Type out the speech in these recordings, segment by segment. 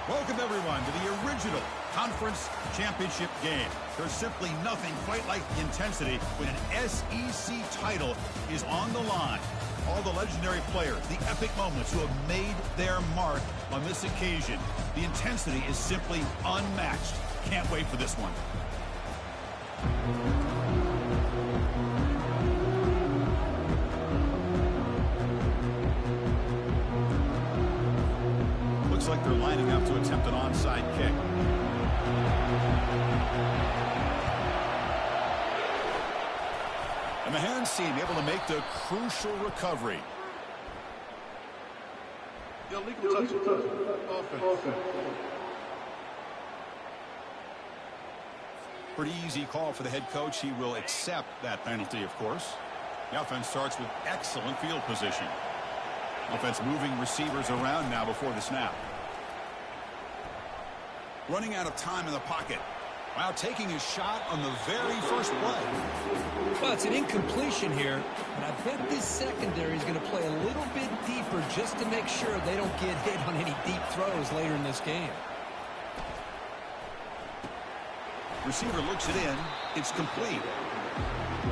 Welcome, everyone, to the original conference championship game. There's simply nothing quite like the intensity when an SEC title is on the line. All the legendary players, the epic moments who have made their mark on this occasion. The intensity is simply unmatched. Can't wait for this one. Looks like they're lining up to attempt an onside kick. And the hands team able to make the crucial recovery. Illegal touch. Offense. Pretty easy call for the head coach. He will accept that penalty, of course. The offense starts with excellent field position. Offense moving receivers around now before the snap. Running out of time in the pocket. Wow, taking a shot on the very first play. Well, it's an incompletion here, but I bet this secondary is going to play a little bit deeper just to make sure they don't get hit on any deep throws later in this game. Receiver looks it in. It's complete.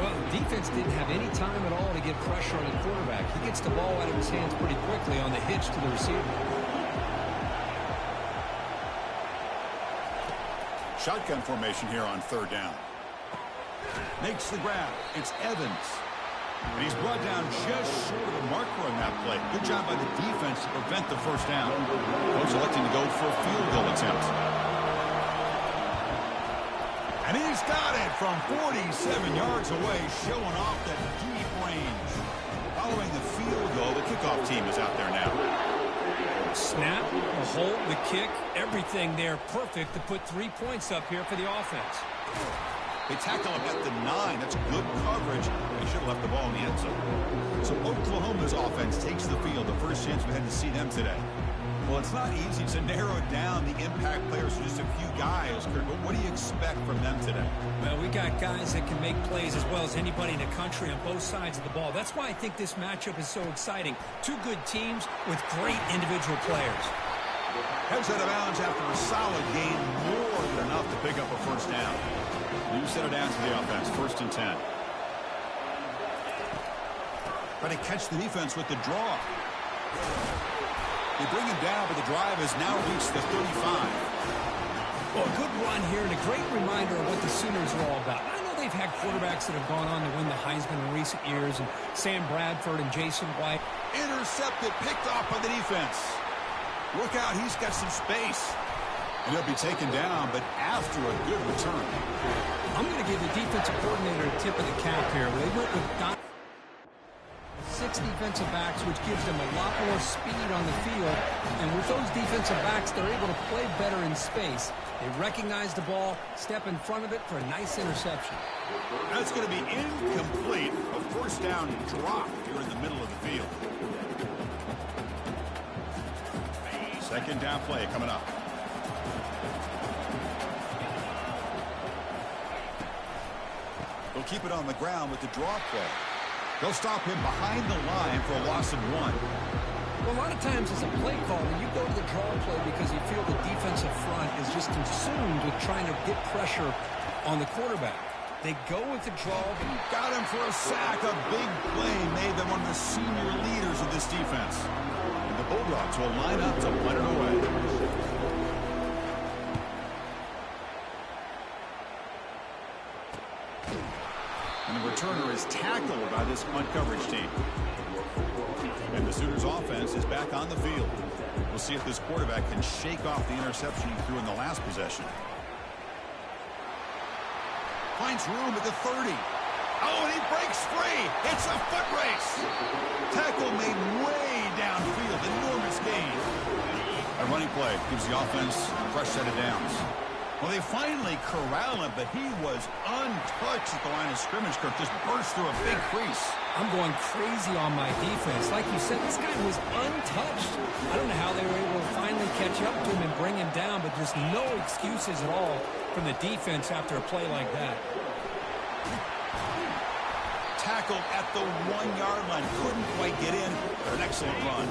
Well, the defense didn't have any time at all to get pressure on the quarterback. He gets the ball out of his hands pretty quickly on the hitch to the receiver. Shotgun formation here on third down. Makes the grab. It's Evans. And he's brought down just short of the marker on that play. Good job by the defense to prevent the first down. Coach electing to go for a field goal attempt. And he's got it from 47 yards away, showing off that deep range. Following the field goal, the kickoff team is out there now. Snap, the hold, the kick, everything there perfect to put 3 points up here for the offense. They tackle him at the 9. That's good coverage. They should have left the ball in the end zone. So Oklahoma's offense takes the field. The first chance we had to see them today. Well, it's not easy to narrow down the impact players to just a few guys, Kurt, but what do you expect from them today? Well, we got guys that can make plays as well as anybody in the country on both sides of the ball. That's why I think this matchup is so exciting. Two good teams with great individual players. Heads out of bounds after a solid gain, more than enough to pick up a first down. New center down to the offense, 1st and 10. Try to catch the defense with the draw. They bring him down, but the drive has now reached the 35. Well, a good run here and a great reminder of what the Sooners are all about. I know they've had quarterbacks that have gone on to win the Heisman in recent years, and Sam Bradford and Jason White. Intercepted, picked off by the defense. Look out, he's got some space. And he'll be taken down, but after a good return. I'm going to give the defensive coordinator a tip of the cap here. They went with 6 defensive backs, which gives them a lot more speed on the field. And with those defensive backs, they're able to play better in space. They recognize the ball, step in front of it for a nice interception. That's going to be incomplete. A first down drop here in the middle of the field. Second down play coming up. They'll keep it on the ground with the draw play. They'll stop him behind the line for a loss of 1. Well, a lot of times as a play caller, you go to the draw play because you feel the defensive front is just consumed with trying to get pressure on the quarterback. They go with the draw. Got him for a sack. A big play made them one of the senior leaders of this defense. And the Bulldogs will line up to punt it away. And the returner is tackled by this punt coverage team. And the Sooners offense is back on the field. We'll see if this quarterback can shake off the interception he threw in the last possession. Finds room at the 30. Oh, and he breaks free. It's a foot race. Tackle made way downfield. Enormous gain. A running play gives the offense a fresh set of downs. Well, they finally corral him, but he was untouched at the line of scrimmage. Kirk just burst through a big crease. I'm going crazy on my defense. Like you said, this guy was untouched. I don't know how they were able to finally catch up to him and bring him down, but there's no excuses at all from the defense after a play like that. tackled at the 1-yard line. Couldn't quite get in, but an excellent run.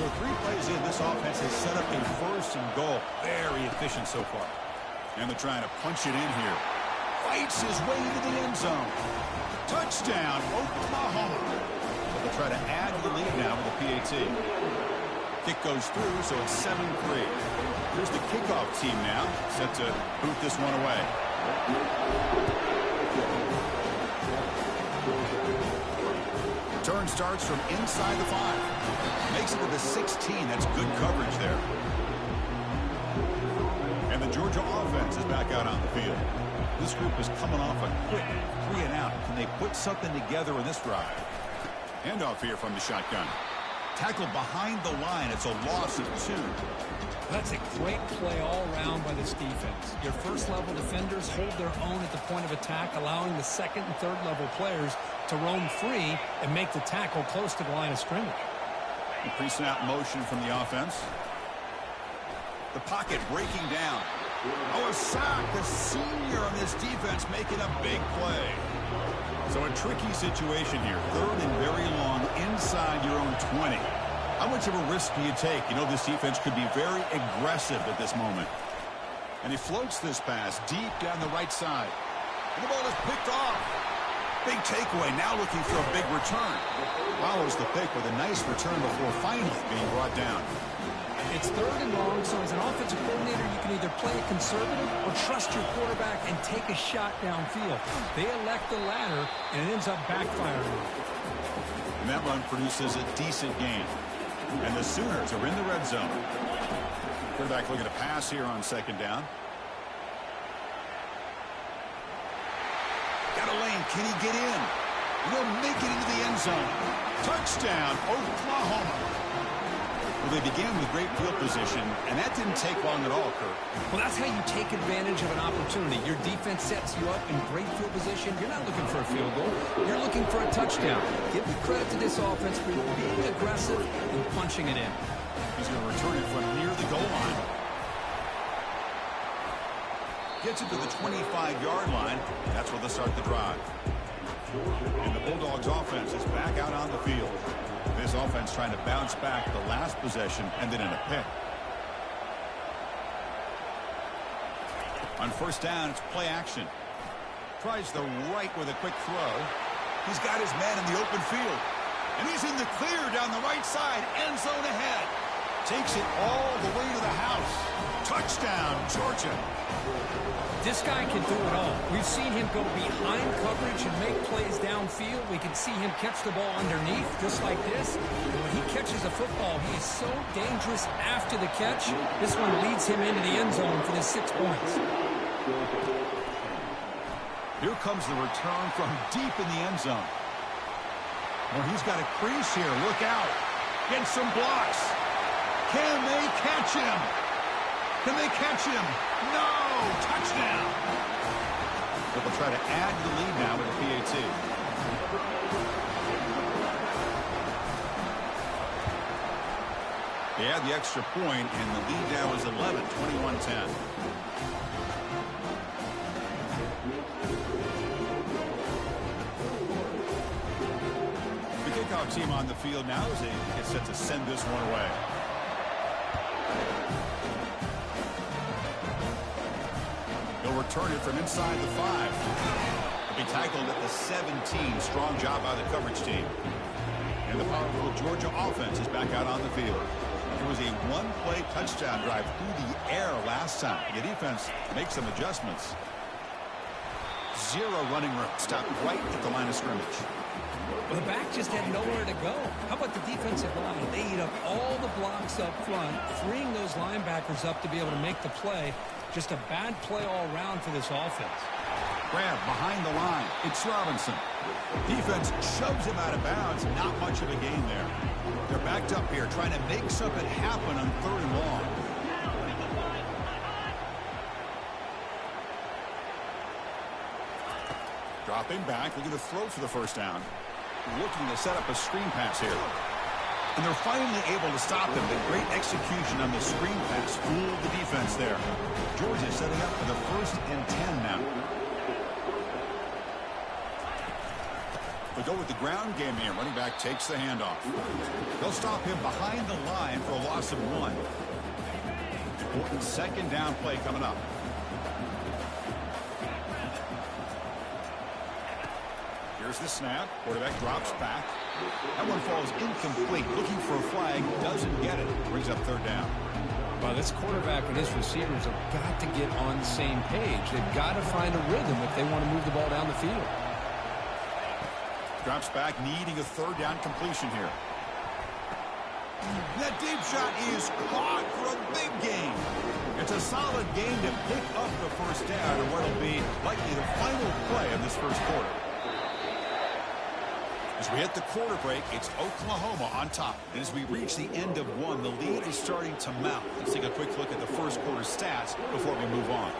So 3 plays in, this offense has set up a 1st and goal. Very efficient so far. And they're trying to punch it in here. Fights his way into the end zone. Touchdown, Oklahoma. But they'll try to add to the lead now with a PAT. Kick goes through, so it's 7-3. Here's the kickoff team now, set to boot this one away. Turn starts from inside the 5. Makes it to the 16. That's good coverage there. And the Georgia offense is back out on the field. This group is coming off a quick 3-and-out. Can they put something together in this drive? Handoff here from the shotgun. Tackled behind the line. It's a loss of 2. That's a great play all around by this defense. Your first-level defenders hold their own at the point of attack, allowing the second and third-level players to roam free and make the tackle close to the line of scrimmage. Pre-snap motion from the offense. The pocket breaking down. Oh, a sack. The senior on this defense making a big play. So a tricky situation here. 3rd and very long inside your own 20. How much of a risk do you take? You know this defense could be very aggressive at this moment. And he floats this pass deep down the right side. And the ball is picked off. Big takeaway. Now looking for a big return. Follows the pick with a nice return before finally being brought down. It's 3rd and long, so as an offensive coordinator, you can either play it conservative or trust your quarterback and take a shot downfield. They elect the latter, and it ends up backfiring. And that run produces a decent gain. And the Sooners are in the red zone. Quarterback looking to pass here on 2nd down. Got a lane. Can he get in? He'll make it into the end zone. Touchdown, Oklahoma. Well, they began with great field position, and that didn't take long at all, Kurt. Well, that's how you take advantage of an opportunity. Your defense sets you up in great field position. You're not looking for a field goal. You're looking for a touchdown. Give the credit to this offense for being aggressive and punching it in. He's going to return it from near the goal line. Gets it to the 25-yard line. That's where they'll start the drive. And the Bulldogs offense is back out on the field. This offense trying to bounce back the last possession and then in a pick. On 1st down, it's play action. Tries the right with a quick throw. He's got his man in the open field. And he's in the clear down the right side. End zone ahead. Takes it all the way to the house. Touchdown, Georgia. This guy can do it all. We've seen him go behind coverage and make plays downfield. We can see him catch the ball underneath, just like this. And when he catches a football, he is so dangerous after the catch. This one leads him into the end zone for the 6 points. Here comes the return from deep in the end zone. Well, he's got a crease here. Look out. Gets some blocks. Can they catch him? Can they catch him? No! Touchdown! But they'll try to add to the lead now with a PAT. They add the extra point, and the lead now is 11, 21-10. The kickoff team on the field now as they get set to send this one away. Return it from inside the 5. He'll be tackled at the 17. Strong job by the coverage team. And the powerful Georgia offense is back out on the field. It was a 1-play touchdown drive through the air last time. The defense makes some adjustments. 0 running room. Stopped right at the line of scrimmage. Well, the back just had nowhere to go. How about the defensive line? They eat up all the blocks up front, freeing those linebackers up to be able to make the play. Just a bad play all around for this offense. Grab behind the line. It's Robinson. Defense shoves him out of bounds. Not much of a gain there. They're backed up here trying to make something happen on 3rd and long. Dropping back. Looking to throw for the 1st down. Looking to set up a screen pass here. And they're finally able to stop him. The great execution on the screen pass fooled the defense there. Georgia setting up for the 1st and 10 now. We'll go with the ground game here. Running back takes the handoff. They'll stop him behind the line for a loss of 1. Important second down play coming up. Here's the snap. Quarterback drops back. That one falls incomplete. Looking for a flag. Doesn't get it. Brings up third down. Well, this quarterback and his receivers have got to get on the same page. They've got to find a rhythm if they want to move the ball down the field. Drops back, needing a third down completion here. That deep shot is caught for a big gain. It's a solid gain to pick up the first down in what will be likely the final play of this first quarter. As we hit the quarter break, it's Oklahoma on top. And as we reach the end of 1, the lead is starting to mount. Let's take a quick look at the first quarter stats before we move on.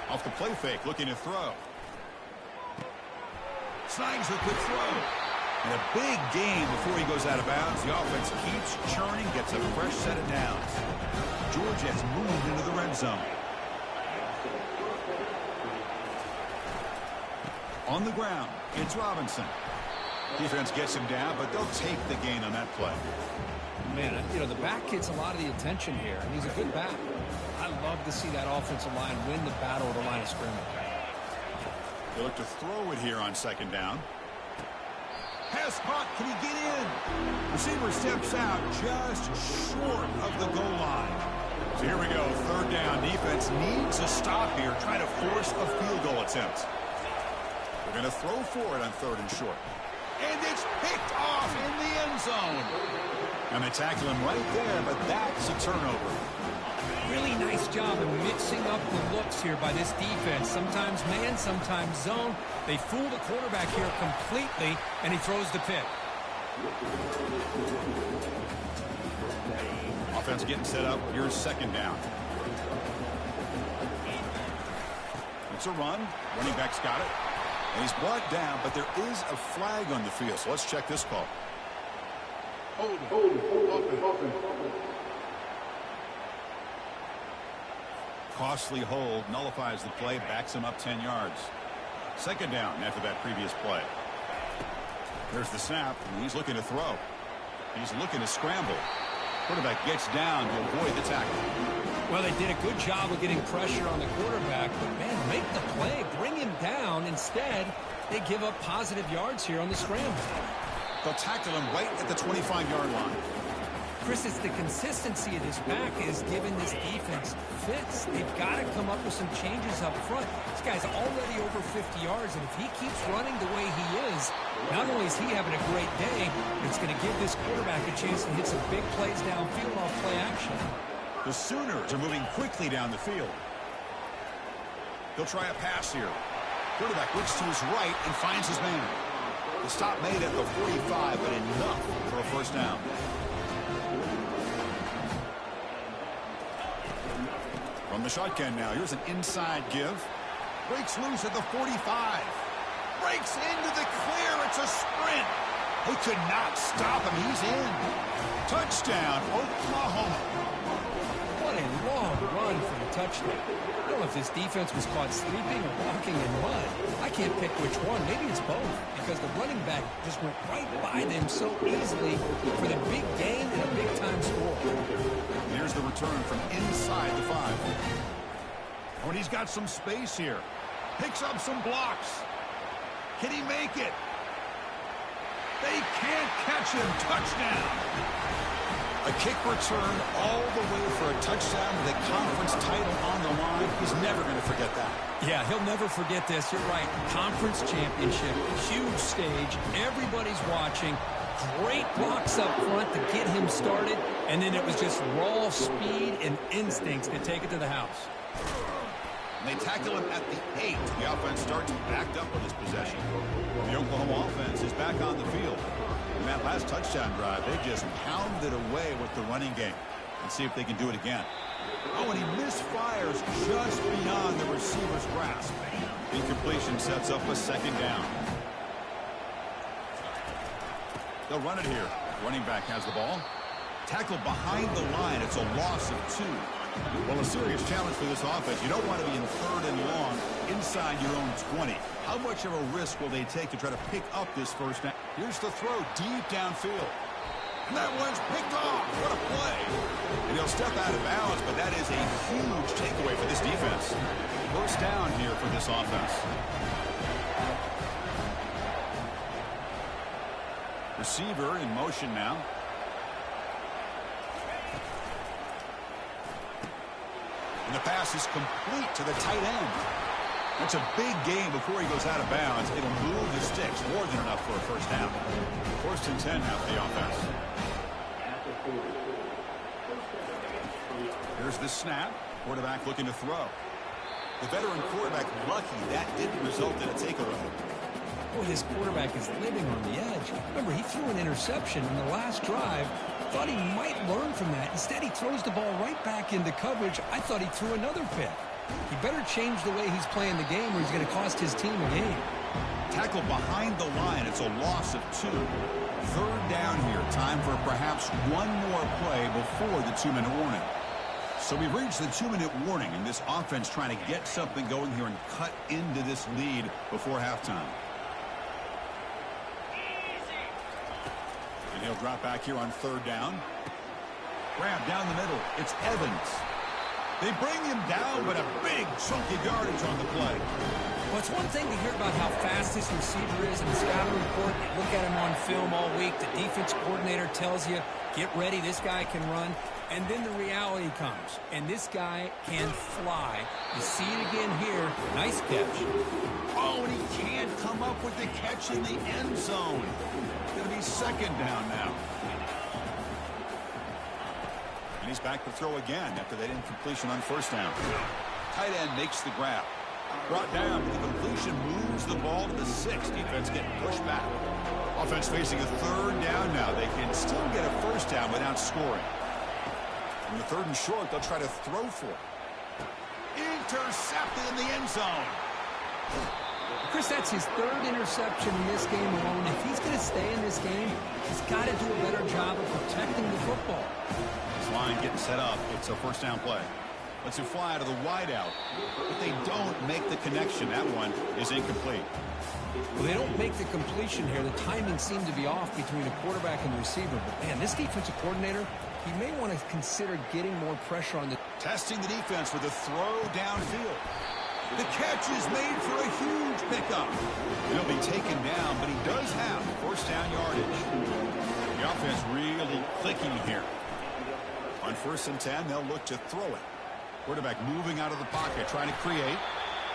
Off the play fake, looking to throw. Snags the quick throw. And a big gain before he goes out of bounds. The offense keeps churning, gets a fresh set of downs. Georgia has moved into the red zone. On the ground, it's Robinson. Defense gets him down, but they'll take the gain on that play. Man, you know, the back gets a lot of the attention here, and he's a good back. I love to see that offensive line win the battle of the line of scrimmage. They look to throw it here on second down. Pass caught. Can he get in? Receiver steps out just short of the goal line. So here we go. Third down. Defense needs a stop here. Try to force a field goal attempt. They're going to throw for it on third and short. And it's picked off in the end zone. And they tackle him right there, but that's a turnover. Really nice job of mixing up the looks here by this defense. Sometimes man, sometimes zone. They fool the quarterback here completely, and he throws the pick. Offense getting set up. Here's second down. It's a run. Running back's got it. And he's brought down, but there is a flag on the field. So let's check this call. Hold. Costly hold, nullifies the play, backs him up 10 yards. Second down after that previous play. There's the snap, and he's looking to throw. He's looking to scramble. Quarterback gets down to avoid the tackle. Well, they did a good job of getting pressure on the quarterback, but, man, make the play, bring him down. Instead, they give up positive yards here on the scramble. They'll tackle him right at the 25-yard line. Chris, it's the consistency of this back is giving this defense fits. They've got to come up with some changes up front. This guy's already over 50 yards, and if he keeps running the way he is, not only is he having a great day, it's going to give this quarterback a chance to hit some big plays downfield off play action. The Sooners are moving quickly down the field. They'll try a pass here. Quarterback looks to his right and finds his man. The stop made at the 45, but enough for a first down. From the shotgun now, here's an inside give. Breaks loose at the 45. Breaks into the clear. It's a sprint. They could not stop him. He's in. Touchdown, Oklahoma. What a long run for the touchdown. I don't know if this defense was caught sleeping or walking in mud. I can't pick which one. Maybe it's both, because the running back just went right by them so easily for the big gain and a big-time score. Here's the return from inside the 5. Oh, and he's got some space here. Picks up some blocks. Can he make it? They can't catch him. Touchdown. A kick return all the way for a touchdown with a conference title on the line. He's never going to forget that. Yeah, he'll never forget this. You're right. Conference championship, huge stage. Everybody's watching. Great blocks up front to get him started, and then it was just raw speed and instincts to take it to the house. And they tackle him at the 8. The offense starts backed up on this possession. The Oklahoma offense is back on the field. In that last touchdown drive, they just pounded away with the running game. Let's see if they can do it again. Oh, and he misfires just beyond the receiver's grasp. Incompletion sets up a second down. They'll run it here. Running back has the ball. Tackled behind the line. It's a loss of 2. Well, a serious challenge for this offense. You don't want to be in 3rd and long inside your own 20. How much of a risk will they take to try to pick up this first down? Here's the throw deep downfield. And that one's picked off. What a play. And he'll step out of bounds, but that is a huge takeaway for this defense. First down here for this offense. Receiver in motion now. And the pass is complete to the tight end. That's a big gain before he goes out of bounds. It'll move the sticks more than enough for a first down. 1st and 10 now for the offense. Here's the snap. Quarterback looking to throw. The veteran quarterback lucky that didn't result in a takeaway. Boy, his quarterback is living on the edge. Remember, he threw an interception in the last drive. Thought he might learn from that. Instead, he throws the ball right back into coverage. I thought he threw another pick. He better change the way he's playing the game or he's going to cost his team a game. Tackle behind the line. It's a loss of 2. 3rd down here. Time for perhaps one more play before the 2-minute warning. So we've reached the 2-minute warning, and this offense trying to get something going here and cut into this lead before halftime. And he'll drop back here on 3rd down. Grab down the middle. It's Evans. They bring him down, but a big chunky yardage on the play. Well, it's one thing to hear about how fast this receiver is in the scouting report. You look at him on film all week. The defense coordinator tells you, get ready, this guy can run. And then the reality comes, and this guy can fly. You see it again here. Nice catch. Oh, and he can't come up with the catch in the end zone. It's going to be 2nd down now. And he's back to throw again after that incompletion on 1st down. Tight end makes the grab. Brought down. The completion moves the ball to the 6. Defense getting pushed back. Offense facing a 3rd down now. They can still get a 1st down without scoring. In the 3rd and short, they'll try to throw for it. Intercepted in the end zone. Chris, that's his 3rd interception in this game alone. If he's going to stay in this game, he's got to do a better job of protecting the football. This line getting set up. It's a 1st down play. Lets it fly to the wideout. But they don't make the connection. That one is incomplete. Well, they don't make the completion here. The timing seemed to be off between the quarterback and the receiver. But, man, this defensive coordinator, he may want to consider getting more pressure on the... Testing the defense with a throw downfield. The catch is made for a huge pickup. He'll be taken down, but he does have 1st down yardage. The offense really clicking here. On 1st and 10, they'll look to throw it. Quarterback moving out of the pocket, trying to create.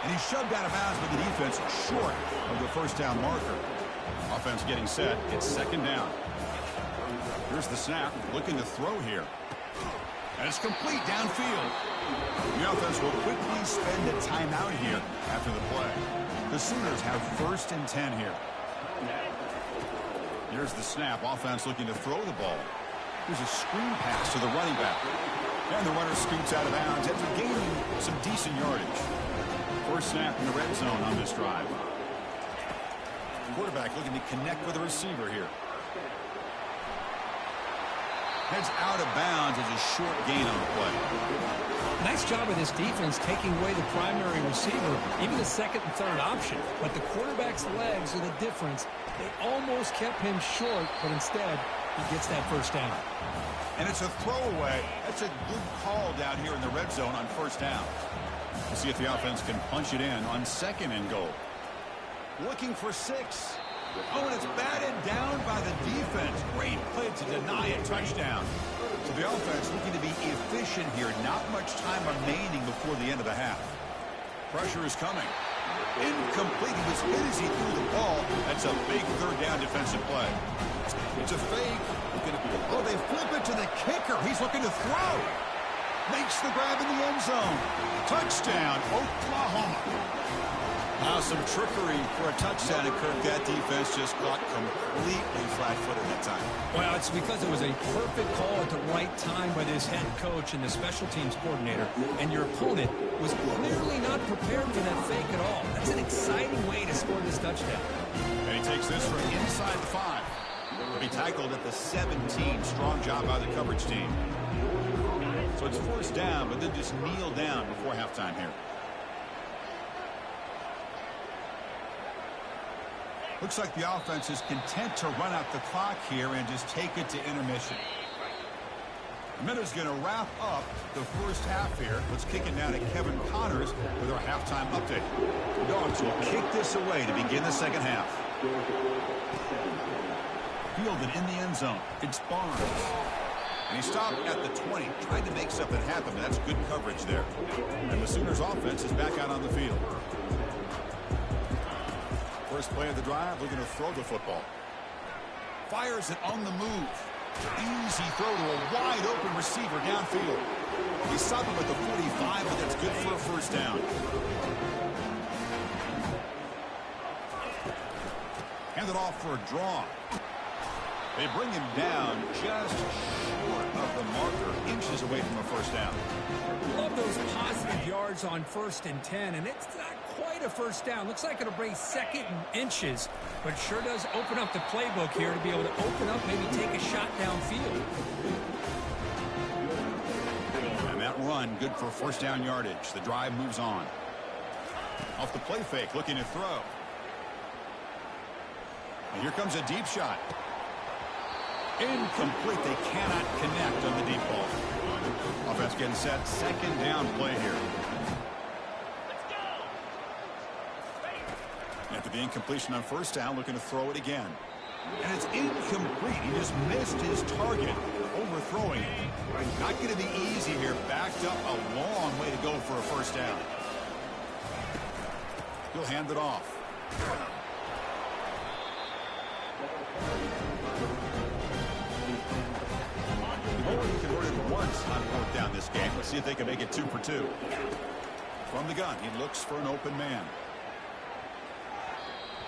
And he's shoved out of bounds with the defense short of the 1st down marker. Offense getting set. It's 2nd down. Here's the snap. Looking to throw here. And it's complete downfield. The offense will quickly spend a timeout here after the play. The Sooners have 1st and 10 here. Here's the snap. Offense looking to throw the ball. Here's a screen pass to the running back. And the runner scoots out of bounds after gaining some decent yardage. 1st snap in the red zone on this drive. Quarterback looking to connect with the receiver here. Heads out of bounds as a short gain on the play. Nice job of this defense taking away the primary receiver, even the 2nd and 3rd option. But the quarterback's legs are the difference. They almost kept him short, but instead, he gets that 1st down. And it's a throwaway. That's a good call down here in the red zone on 1st down. We'll see if the offense can punch it in on 2nd and goal. Looking for 6. Oh, and it's batted down by the defense. Great play to deny a touchdown. So the offense looking to be efficient here. Not much time remaining before the end of the half. Pressure is coming. Incomplete. He was hit as he threw the ball. That's a big 3rd down defensive play. It's a fake. Oh, they flip it to the kicker. He's looking to throw. Makes the grab in the end zone. Touchdown, Oklahoma. Now some trickery for a touchdown, and Kirk, that defense just caught completely flat-footed that time. Well, it's because it was a perfect call at the right time by this head coach and the special teams coordinator, and your opponent was clearly not prepared for that fake at all. That's an exciting way to score this touchdown. And he takes this from inside the 5. He'll be tackled at the 17. Strong job by the coverage team. So it's first down, but then just kneel down before halftime here. Looks like the offense is content to run out the clock here and just take it to intermission. The minute's going to wrap up the first half here. Let's kick it down to Kevin Connors with our halftime update. The Dogs will kick this away to begin the second half. Fielded in the end zone. It's Barnes. And he stopped at the 20, tried to make something happen, but that's good coverage there. And the Sooners offense is back out on the field. First play of the drive, looking to throw the football. Fires it on the move. Easy throw to a wide open receiver downfield. He stopped him at the 45, but that's good for a first down. Hand it off for a draw. They bring him down just short of the marker, inches away from a first down. Love those positive yards on 1st and 10, and it's not quite a first down. Looks like it'll bring 2nd and inches, but it sure does open up the playbook here to be able to open up, maybe take a shot downfield. And that run, good for first down yardage. The drive moves on. Off the play fake, looking to throw. And here comes a deep shot. Incomplete. They cannot connect on the deep ball. Offense getting set. Second down play here. After the incompletion on first down, looking to throw it again. And it's incomplete. He just missed his target, overthrowing it. Not going to be easy here. Backed up a long way to go for a first down. He'll hand it off. They've already converted once on fourth down this game. Let's see if they can make it 2 for 2. From the gun, he looks for an open man.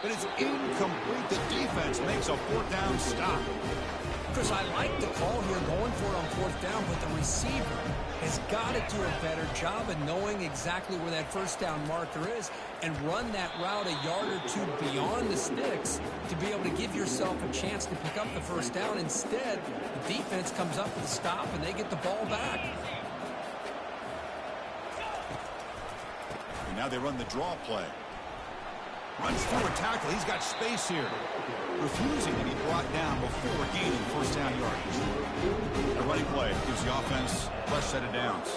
But it's incomplete. The defense makes a fourth down stop. Chris, I like the call here going for it on fourth down, but the receiver has got to do a better job of knowing exactly where that first down marker is and run that route a yard or two beyond the sticks to be able to give yourself a chance to pick up the first down. Instead, the defense comes up with a stop and they get the ball back. And now they run the draw play. Runs through a tackle. He's got space here. Refusing to be brought down before gaining first down yardage. A running play gives the offense a fresh set of downs.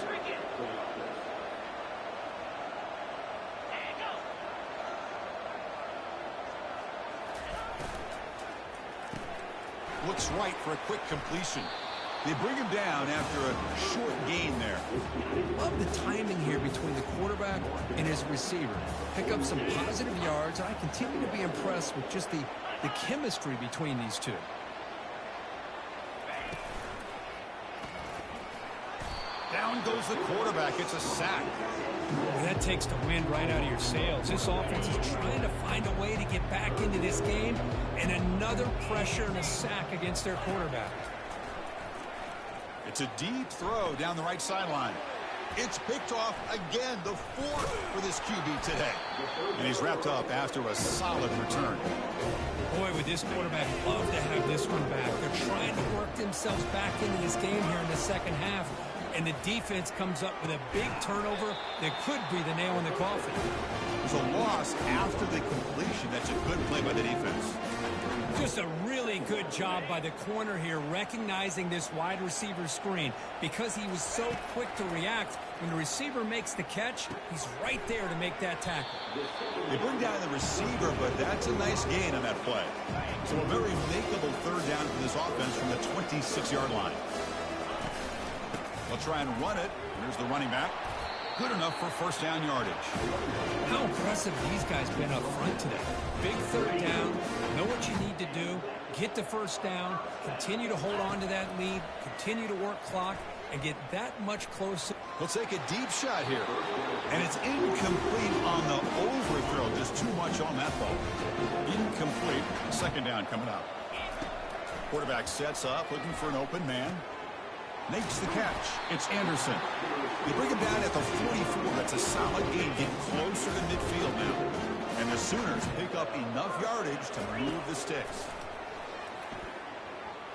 Looks right for a quick completion. They bring him down after a short gain there. Love the timing here between the quarterback and his receiver. Pick up some positive yards. I continue to be impressed with just the chemistry between these two. Down goes the quarterback. It's a sack. Well, that takes the wind right out of your sails. This offense is trying to find a way to get back into this game, and another pressure and a sack against their quarterback. It's a deep throw down the right sideline. It's picked off again, the 4th for this QB today. And he's wrapped up after a solid return. Boy, would this quarterback love to have this one back. They're trying to work themselves back into this game here in the second half. And the defense comes up with a big turnover that could be the nail in the coffin. There's a loss after the completion. That's a good play by the defense. Just a really good job by the corner here, recognizing this wide receiver screen. Because he was so quick to react, when the receiver makes the catch, he's right there to make that tackle. They bring down the receiver, but that's a nice gain on that play. So a very makeable third down for this offense from the 26-yard line. They'll try and run it. Here's the running back. Good enough for first down yardage. How impressive these guys been up front today. Big third down, know what you need to do, get the first down, continue to hold on to that lead, continue to work clock, and get that much closer. They'll take a deep shot here. And it's incomplete on the overthrow. Just too much on that ball. Incomplete. Second down coming up. Quarterback sets up, looking for an open man. Makes the catch. It's Anderson. They bring him down at the 44. That's a solid gain. Getting closer to midfield now. And the Sooners pick up enough yardage to move the sticks.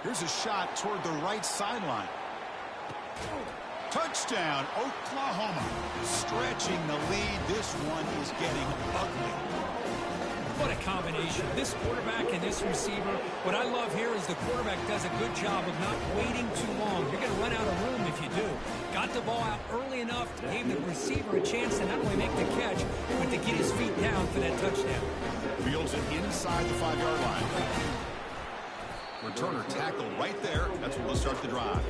Here's a shot toward the right sideline. Touchdown, Oklahoma. Stretching the lead. This one is getting ugly. What a combination. This quarterback and this receiver. What I love here is the quarterback does a good job of not waiting too long. You're going to run out of room if you do. Got the ball out early enough, gave the receiver a chance to not only make the catch, but to get his feet down for that touchdown. Fields it inside the 5-yard line. Returner tackled right there. That's what will start the drive.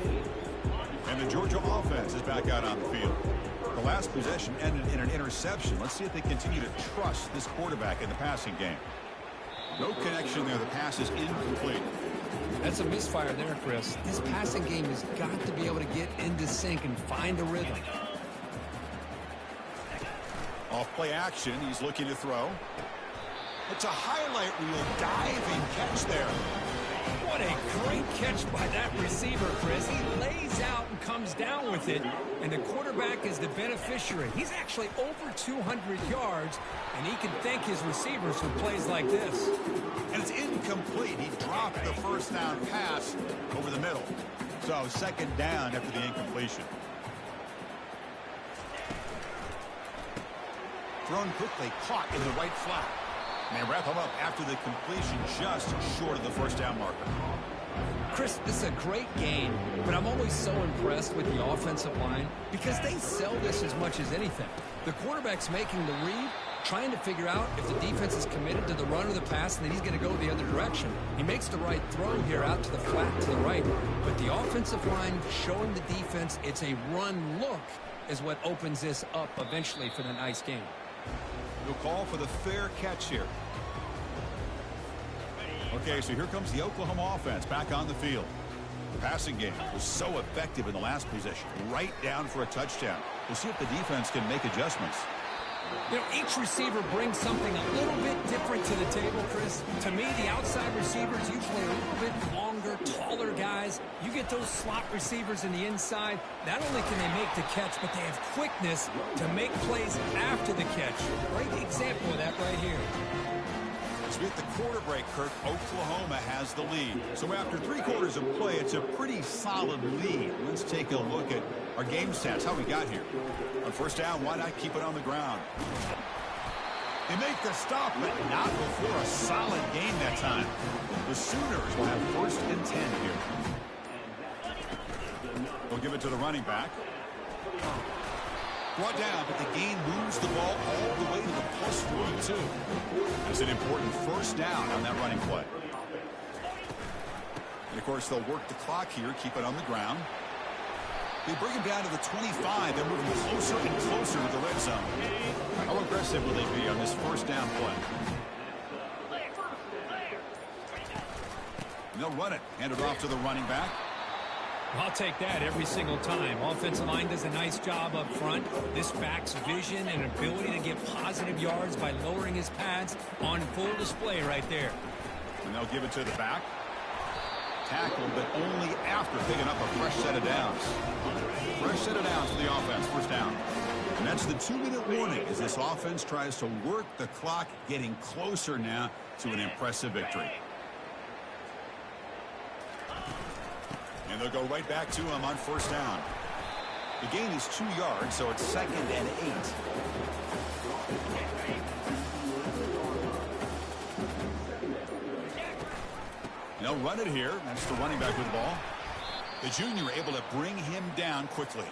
And the Georgia offense is back out on the field. The last possession ended in an interception. Let's see if they continue to trust this quarterback in the passing game. No connection there. The pass is incomplete. That's a misfire there, Chris. This passing game has got to be able to get into sync and find a rhythm. Off play action. He's looking to throw. It's a highlight reel diving catch there. What a great catch by that receiver, Chris. He lays out and comes down with it, and the quarterback is the beneficiary. He's actually over 200 yards, and he can thank his receivers for plays like this. And it's incomplete. He dropped the first down pass over the middle. So second down after the incompletion. Thrown quickly, caught in the right flat. And they wrap him up after the completion just short of the first down marker. Chris, this is a great game, but I'm always so impressed with the offensive line because they sell this as much as anything. The quarterback's making the read, trying to figure out if the defense is committed to the run or the pass, and then he's going to go the other direction. He makes the right throw here out to the flat to the right, but the offensive line showing the defense it's a run look is what opens this up eventually for the nice game. He'll call for the fair catch here. Okay, so here comes the Oklahoma offense back on the field. The passing game was so effective in the last possession, right down for a touchdown. We'll see if the defense can make adjustments. You know, each receiver brings something a little bit different to the table, Chris. To me, the outside receivers usually a little bit longer, taller guys. You get those slot receivers in the inside. Not only can they make the catch, but they have quickness to make plays after the catch. Great example of that right here. As we hit the quarter break, Kirk, Oklahoma has the lead. So after 3 quarters of play, it's a pretty solid lead. Let's take a look at our game stats, how we got here. On first down, why not keep it on the ground? They make the stop, but not before a solid gain that time. The Sooners will have first and 10 here. They'll give it to the running back. Brought down, but the gain moves the ball all the way to the +42. That's an important first down on that running play. And, of course, they'll work the clock here, keep it on the ground. They bring him down to the 25. They're moving closer and closer to the red zone. How aggressive will they be on this first down play? And they'll run it. Hand it off to the running back. I'll take that every single time. Offensive line does a nice job up front. This back's vision and ability to get positive yards by lowering his pads on full display right there. And they'll give it to the back. Tackled, but only after picking up a fresh set of downs. Fresh set of downs for the offense, first down. And that's the 2-minute warning as this offense tries to work the clock, getting closer now to an impressive victory. And they'll go right back to him on first down. The gain is 2 yards, so it's 2nd and 8. They'll run it here. That's the running back with the ball. The junior able to bring him down quickly.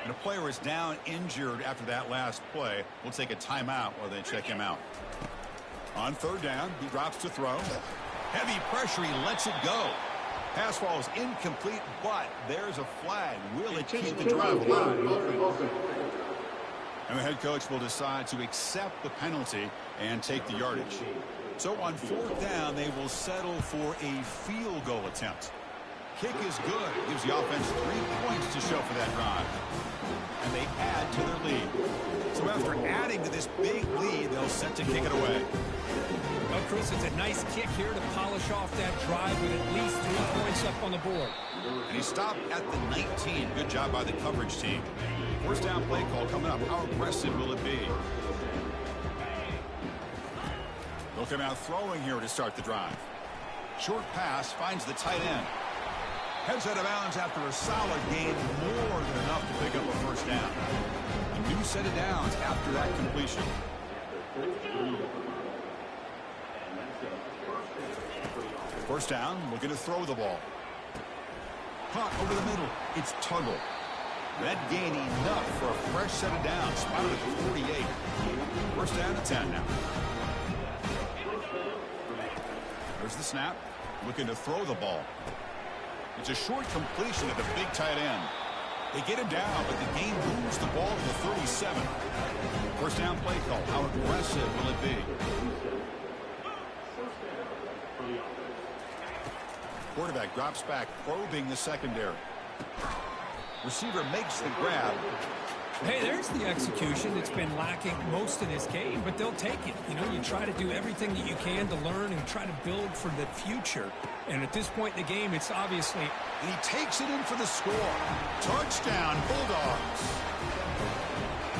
And a player is down injured after that last play. We'll take a timeout while they check him out. On third down, he drops to throw. Heavy pressure, he lets it go. Pass falls incomplete, but there's a flag. Will it keep the drive alive? And the head coach will decide to accept the penalty and take the yardage. So on fourth down, they will settle for a field goal attempt. Kick is good. Gives the offense 3 points to show for that drive. And they add to their lead. So after adding to this big lead, they'll set to kick it away. Well, Chris, it's a nice kick here to polish off that drive with at least 3 points up on the board. And he stopped at the 19. Good job by the coverage team. First down play call coming up. How aggressive will it be? They'll come out throwing here to start the drive. Short pass finds the tight end. Heads out of bounds after a solid gain, more than up a first down. A new set of downs after that completion. First down, looking to throw the ball. Caught over the middle. It's Tuggle. That gain enough for a fresh set of downs. Spotted at the 48. First down to 10 now. There's the snap. Looking to throw the ball. It's a short completion at the big tight end. They get him down, but the gain moves the ball to the 37. First down play call. How aggressive will it be? Quarterback drops back, probing the secondary. Receiver makes the grab. Hey, there's the execution that's been lacking most of this game, but they'll take it. You know, you try to do everything that you can to learn and try to build for the future. And at this point in the game, it's obviously... And he takes it in for the score. Touchdown, Bulldogs.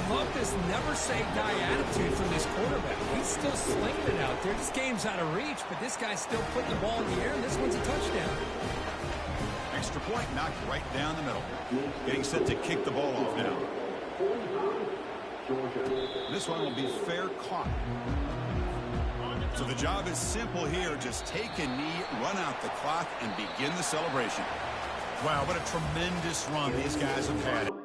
Love this never-say-die attitude from this quarterback. He's still slinging it out there. This game's out of reach, but this guy's still putting the ball in the air, and this one's a touchdown. Extra point knocked right down the middle. Getting set to kick the ball off now. This one will be fair caught. So the job is simple here. Just take a knee, run out the clock, and begin the celebration. Wow, what a tremendous run these guys have had.